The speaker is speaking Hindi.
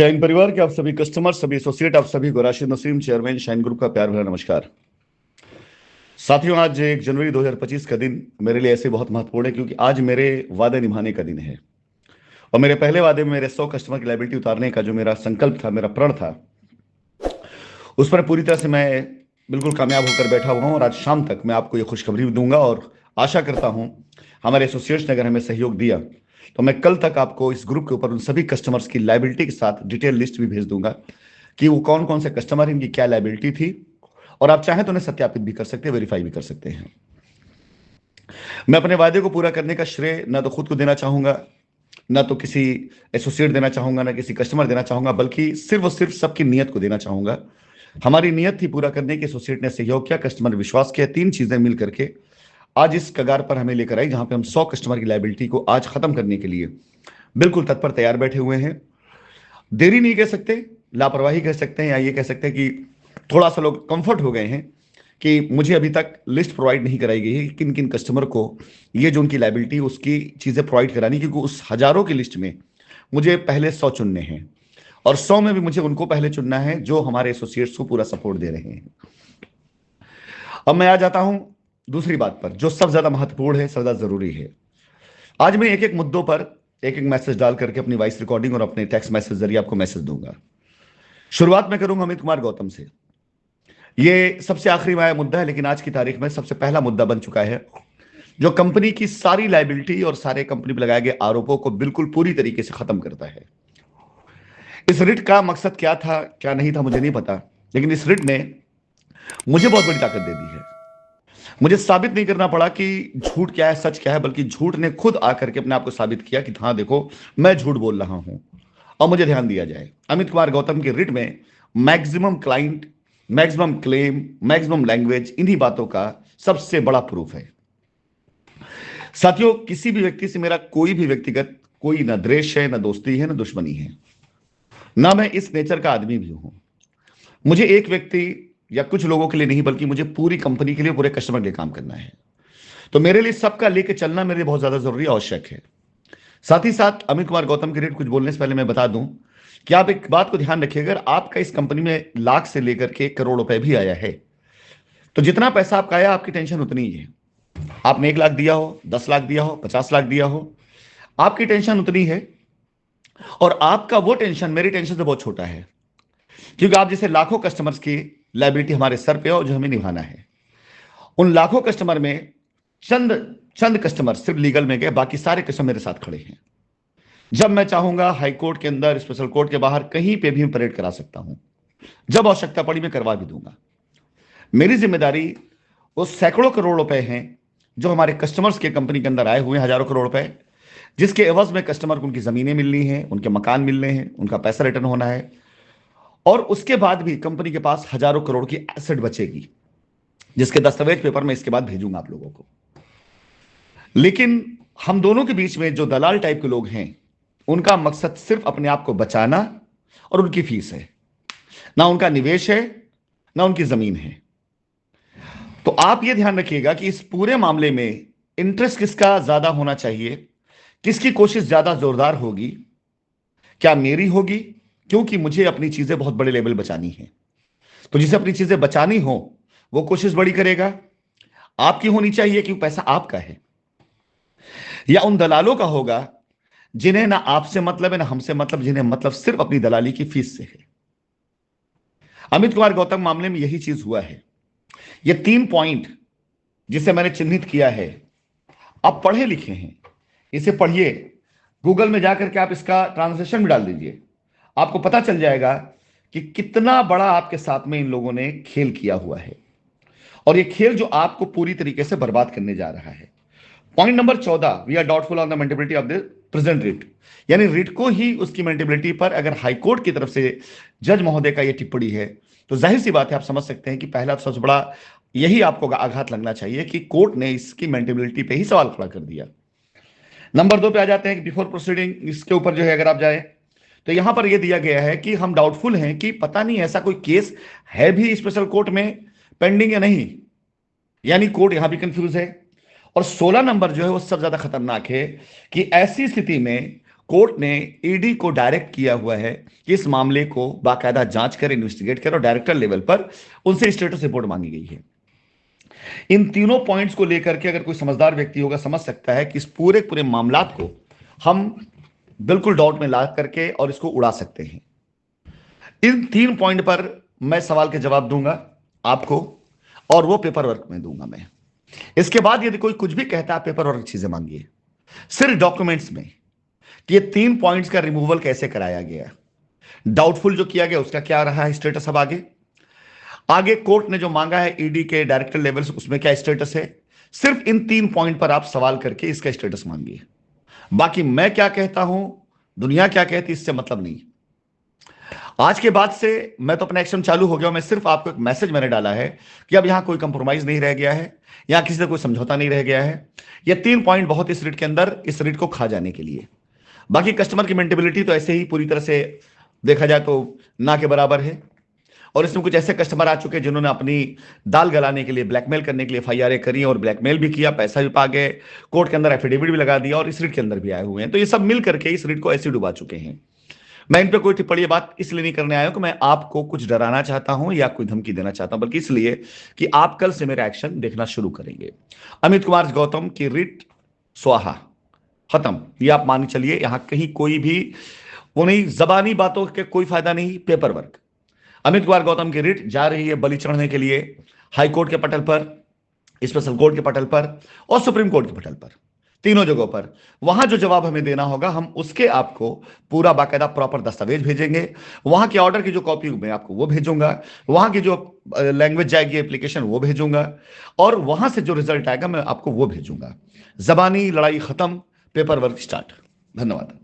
शाइन परिवार के आप सभी कस्टमर, सभी एसोसिएट, आप सभी को Rashid Naseem, chairman shine group का प्यार भरा नमस्कार। साथियों, आज 1 जनवरी 2025 का दिन मेरे लिए ऐसे बहुत महत्वपूर्ण है क्योंकि आज मेरे वादे निभाने का दिन है। और मेरे पहले वादे में मेरे 100 कस्टमर की लायबिलिटी उतारने का जो मेरा संकल्प था, मेरा प्रण था, उस पर पूरी तरह से मैं बिल्कुल कामयाब होकर बैठा हुआ हूं। और आज शाम तक मैं आपको ये खुशखबरी भी दूंगा और आशा करता हूं हमारे एसोसिएट्स ने अगर हमें सहयोग दिया तो मैं कल तक आपको इस ग्रुप के ऊपर उन सभी कस्टमर्स की लायबिलिटी के साथ डिटेल लिस्ट भी भेज दूंगा कि वो कौन कौन से कस्टमर, इनकी क्या लायबिलिटी थी, और आप चाहें तो उन्हें सत्यापित भी कर सकते हैं, वेरीफाई भी कर सकते हैं। मैं अपने वादे को पूरा करने का श्रेय ना तो खुद को देना चाहूंगा, ना तो किसी एसोसिएट देना चाहूंगा, ना किसी कस्टमर देना चाहूंगा, बल्कि सिर्फ और सिर्फ सबकी नीयत को देना चाहूंगा। हमारी नीयत थी पूरा करने की, एसोसिएट ने सहयोग किया, कस्टमर विश्वास किया, तीन चीजें मिल करके आज इस कगार पर हमें लेकर आई जहां पे हम 100 कस्टमर की लायबिलिटी को आज खत्म करने के लिए बिल्कुल तत्पर तैयार बैठे हुए हैं। देरी नहीं कह सकते, लापरवाही कह सकते हैं, या ये कह सकते हैं कि थोड़ा सा लोग कंफर्ट हो गए हैं कि मुझे अभी तक लिस्ट प्रोवाइड नहीं कराई गई है किन किन कस्टमर को ये जो उनकी लायबिलिटी उसकी चीजें प्रोवाइड करानी, क्योंकि उस हजारों की लिस्ट में मुझे पहले 100 चुनने हैं और 100 में भी मुझे उनको पहले चुनना है जो हमारे एसोसिएट्स को पूरा सपोर्ट दे रहे हैं। अब मैं आ जाता हूं दूसरी बात पर जो सबसे ज्यादा महत्वपूर्ण है, सबसे ज्यादा जरूरी है। आज मैं एक एक मुद्दों पर एक एक मैसेज डाल करके अपनी वॉइस रिकॉर्डिंग और अपने टेक्स्ट मैसेज जरिए आपको मैसेज दूंगा। शुरुआत मैं करूंगा अमित कुमार गौतम से। ये सबसे आखिरी में आया मुद्दा है, लेकिन आज की तारीख में सबसे पहला मुद्दा बन चुका है जो कंपनी की सारी लायबिलिटी और सारे कंपनी पर लगाए गए आरोपों को बिल्कुल पूरी तरीके से खत्म करता है। इस रिट का मकसद क्या था, क्या नहीं था, मुझे नहीं पता, लेकिन इस रिट ने मुझे बहुत बड़ी ताकत दे दी है। मुझे साबित नहीं करना पड़ा कि झूठ क्या है, सच क्या है, बल्कि झूठ ने खुद आकर के अपने आप को साबित किया कि हाँ देखो, मैं झूठ बोल रहा हूं और मुझे ध्यान दिया जाए। अमित कुमार गौतम के रिट में maximum client, maximum claim, maximum language, इन्हीं बातों का सबसे बड़ा प्रूफ है। साथियों, किसी भी व्यक्ति से मेरा कोई भी व्यक्तिगत कोई ना द्वेष है, ना दोस्ती है, ना दुश्मनी है, ना मैं इस नेचर का आदमी भी हूं। मुझे एक व्यक्ति या कुछ लोगों के लिए नहीं, बल्कि मुझे पूरी कंपनी के लिए, पूरे कस्टमर के लिए काम करना है। तो मेरे लिए सबका लेके चलना मेरे लिए बहुत ज्यादा जरूरी, आवश्यक है। साथ ही साथ अमित कुमार गौतम के रेट कुछ बोलने से पहले मैं बता दूं कि आप एक बात को ध्यान रखिए, अगर आपका इस कंपनी में लाख से लेकर के करोड़ रुपए भी आया है तो जितना पैसा आपका आया आपकी टेंशन उतनी ही है। आपने 1 लाख दिया हो, 10 लाख दिया हो, 50 लाख दिया हो, आपकी टेंशन उतनी है। और आपका वो टेंशन मेरी टेंशन से बहुत छोटा है, क्योंकि आप जैसे लाखों कस्टमर्स की लायबिलिटी हमारे सर पे और जो हमें निभाना है। उन लाखों कस्टमर में चंद चंद कस्टमर सिर्फ लीगल में गए, बाकी सारे कस्टमर मेरे साथ खड़े हैं। जब मैं चाहूंगा हाई कोर्ट के अंदर, स्पेशल कोर्ट के बाहर, कहीं पे भी परेड करा सकता हूं। जब आवश्यकता पड़ी मैं करवा भी दूंगा। मेरी जिम्मेदारी वो सैकड़ों करोड़ रुपए हैं जो हमारे कस्टमर्स के कंपनी के अंदर आए हुए हैं, हजारों करोड़ रुपए, जिसके एवज में कस्टमर को उनकी जमीनें मिलनी है, उनके मकान मिलने हैं, उनका पैसा रिटर्न होना है, और उसके बाद भी कंपनी के पास हजारों करोड़ की एसेट बचेगी, जिसके दस्तावेज पेपर मैं इसके बाद भेजूंगा आप लोगों को। लेकिन हम दोनों के बीच में जो दलाल टाइप के लोग हैं, उनका मकसद सिर्फ अपने आप को बचाना और उनकी फीस है, ना उनका निवेश है, ना उनकी जमीन है। तो आप यह ध्यान रखिएगा कि इस पूरे मामले में इंटरेस्ट किसका ज्यादा होना चाहिए, किसकी कोशिश ज्यादा जोरदार होगी, क्या मेरी होगी, क्योंकि मुझे अपनी चीजें बहुत बड़े लेवल बचानी है। तो जिसे अपनी चीजें बचानी हो वो कोशिश बड़ी करेगा। आपकी होनी चाहिए क्योंकि पैसा आपका है। या उन दलालों का होगा जिन्हें ना आपसे मतलब है ना हमसे मतलब, जिन्हें मतलब सिर्फ अपनी दलाली की फीस से है। अमित कुमार गौतम मामले में यही चीज हुआ है। ये 3 पॉइंट जिसे मैंने चिन्हित किया है, आप पढ़े लिखे हैं, इसे पढ़िए। गूगल में जाकर के आप इसका ट्रांसलेशन भी डाल दीजिए, आपको पता चल जाएगा कि कितना बड़ा आपके साथ में इन लोगों ने खेल किया हुआ है, और ये खेल जो आपको पूरी तरीके से बर्बाद करने जा रहा है। Point number 14, we are doubtful on the maintainability of the present writ. यानी रिट को ही उसकी मेंटेबिलिटी पर अगर हाईकोर्ट की तरफ से जज महोदय का यह टिप्पणी है तो जाहिर सी बात है, आप समझ सकते हैं कि पहला सबसे बड़ा यही आपको आघात लगना चाहिए कि कोर्ट ने इसकी मेंटेबिलिटी पे ही सवाल खड़ा कर दिया। नंबर 2 पे आ जाते हैं कि बिफोर प्रोसीडिंग, इसके ऊपर जो है अगर आप जाए तो यहां पर यह दिया गया है कि हम डाउटफुल हैं कि पता नहीं ऐसा कोई केस है भी स्पेशल कोर्ट में पेंडिंग या नहीं। यानी कोर्ट यहां भी कंफ्यूज है। और 16 नंबर जो है वो सबसे ज्यादा खतरनाक है कि ऐसी स्थिति में कोर्ट ने ईडी को डायरेक्ट किया हुआ है कि इस मामले को बाकायदा जांच करे, इन्वेस्टिगेट करे, और डायरेक्टर लेवल पर उनसे स्टेटस रिपोर्ट मांगी गई है। इन तीनों पॉइंट्स को लेकर के अगर कोई समझदार व्यक्ति होगा, समझ सकता है कि इस पूरे पूरे मामलात को हम बिल्कुल डाउट में ला करके और इसको उड़ा सकते हैं। इन 3 पॉइंट पर मैं सवाल के जवाब दूंगा आपको, और वो पेपर वर्क में दूंगा मैं। इसके बाद यदि कोई कुछ भी कहता है, पेपर वर्क चीजें मांगिए, सिर्फ डॉक्यूमेंट्स में कि ये 3 पॉइंट्स का रिमूवल कैसे कराया गया, डाउटफुल जो किया गया उसका क्या रहा है स्टेटस। अब आगे कोर्ट ने जो मांगा है ईडी के डायरेक्टर लेवल से, उसमें क्या स्टेटस है। सिर्फ इन 3 पॉइंट पर आप सवाल करके इसका स्टेटस मांगिए। बाकी मैं क्या कहता हूं, दुनिया क्या कहती, इससे मतलब नहीं। आज के बाद से मैं तो अपना एक्शन चालू हो गया। मैं सिर्फ आपको एक मैसेज मैंने डाला है कि अब यहां कोई कंप्रोमाइज नहीं रह गया है, यहां किसी से कोई समझौता नहीं रह गया है। ये 3 पॉइंट बहुत इस रीट के अंदर, इस रीट को खा जाने के लिए। बाकी कस्टमर की मेंटेबिलिटी तो ऐसे ही पूरी तरह से देखा जाए तो ना के बराबर है। और इसमें कुछ ऐसे कस्टमर आ चुके हैं जिन्होंने अपनी दाल गलाने के लिए, ब्लैकमेल करने के लिए एफआईआर करी और ब्लैकमेल भी किया, पैसा भी पा गए, कोर्ट के अंदर एफिडेविट भी लगा दिया और इस रीट के अंदर भी आए हुए हैं। तो ये सब मिल करके इस रीट को ऐसे डुबा चुके हैं। मैं इन पे कोई टिप्पणी बात इसलिए नहीं करने आया हूं कि मैं आपको कुछ डराना चाहता हूं या कोई धमकी देना चाहता हूं, बल्कि इसलिए कि आप कल से मेरा एक्शन देखना शुरू करेंगे। अमित कुमार गौतम की रिट स्वाहा, खत्म। ये आप मान चलिए, यहां कहीं कोई भी वो नहीं, जबानी बातों के कोई फायदा नहीं, पेपर वर्क। अमित कुमार गौतम की रिट जा रही है बलि चढ़ने के लिए हाई कोर्ट के पटल पर, स्पेशल कोर्ट के पटल पर और सुप्रीम कोर्ट के पटल पर, तीनों जगहों पर। वहां जो जवाब हमें देना होगा, हम उसके आपको पूरा बाकायदा प्रॉपर दस्तावेज भेजेंगे। वहां के ऑर्डर की जो कॉपी मैं आपको वो भेजूंगा, वहां की जो लैंग्वेज जाएगी एप्लीकेशन वो भेजूंगा, और वहां से जो रिजल्ट आएगा मैं आपको वो भेजूंगा। जबानी लड़ाई खत्म, पेपर वर्क स्टार्ट। धन्यवाद।